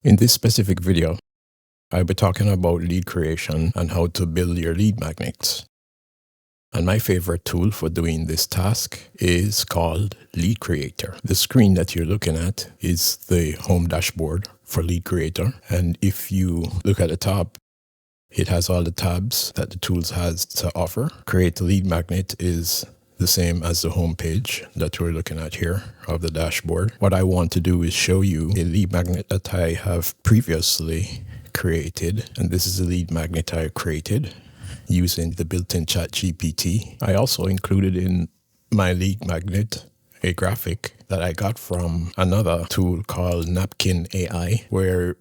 In this specific video, I'll be talking about lead creation and how to build your lead magnets. And my favorite tool for doing this task is called Lead Creator. The screen that you're looking at is the home dashboard for Lead Creator. And if you look at the top, it has all the tabs that the tools has to offer. Create a lead magnet is the same as the home page that we're looking at here of the dashboard. What I want to do is show you a lead magnet that I have previously created. And this is a lead magnet I created using the built-in ChatGPT. I also included in my lead magnet a graphic that I got from another tool called Napkin AI, where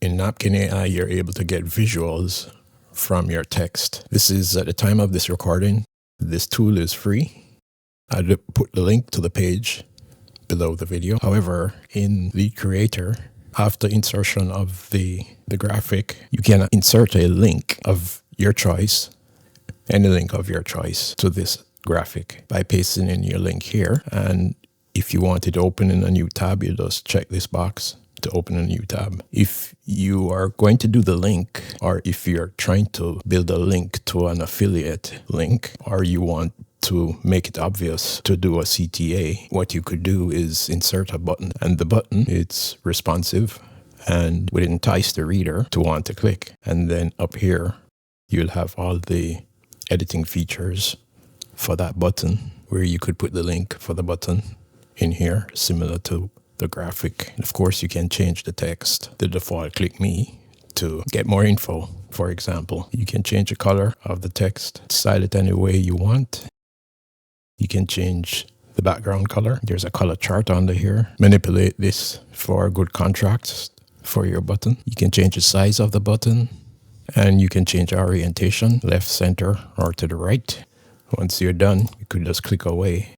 in Napkin AI, you're able to get visuals from your text. This is at the time of this recording. This tool is free. I'll put the link to the page below the video. However, in Lead Creator, after insertion of the graphic, you can insert a link of your choice, any link of your choice to this graphic by pasting in your link here. And if you want it to open in a new tab, you just check this box to open a new tab. If you are going to do the link, or if you're trying to build a link to an affiliate link, or you want to make it obvious to do a CTA, what you could do is insert a button, and the button, it's responsive and would entice the reader to want to click. And then up here, you'll have all the editing features for that button, where you could put the link for the button in here, similar to the graphic. And of course, you can change the text, the default click me, to get more info. For example, you can change the color of the text, style it any way you want. You can change the background color. There's a color chart under here. Manipulate this for good contrast for your button. You can change the size of the button, and you can change orientation, left, center, or to the right. Once you're done, you could just click away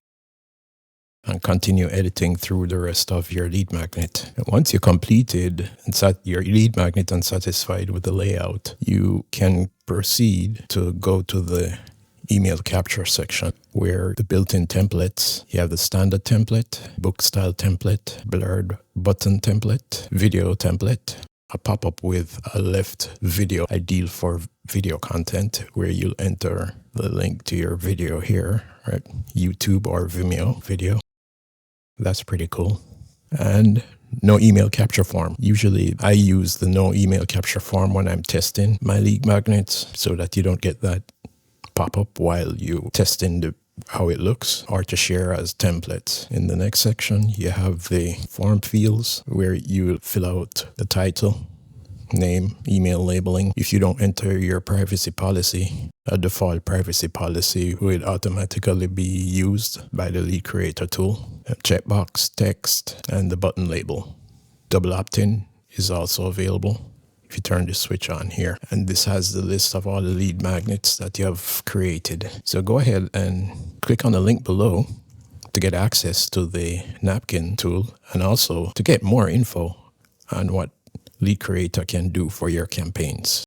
and continue editing through the rest of your lead magnet. And once you're completed and set your lead magnet and satisfied with the layout, you can proceed to go to the email capture section, where the built-in templates, you have the standard template, book style template, blurred button template, video template, a pop-up with a left video, ideal for video content, where you'll enter the link to your video here, right? YouTube or Vimeo video. That's pretty cool. And no email capture form. Usually I use the no email capture form when I'm testing my lead magnets, so that you don't get that pop-up while you testing how it looks, or to share as templates. In the next section, you have the form fields, where you fill out the title, name, email labeling. If you don't enter your privacy policy, a default privacy policy will automatically be used by the Lead Creator tool. A checkbox, text, and the button label. Double opt-in is also available if you turn the switch on here. And this has the list of all the lead magnets that you have created. So go ahead and click on the link below to get access to the Napkin tool, and also to get more info on what Lead Creator can do for your campaigns.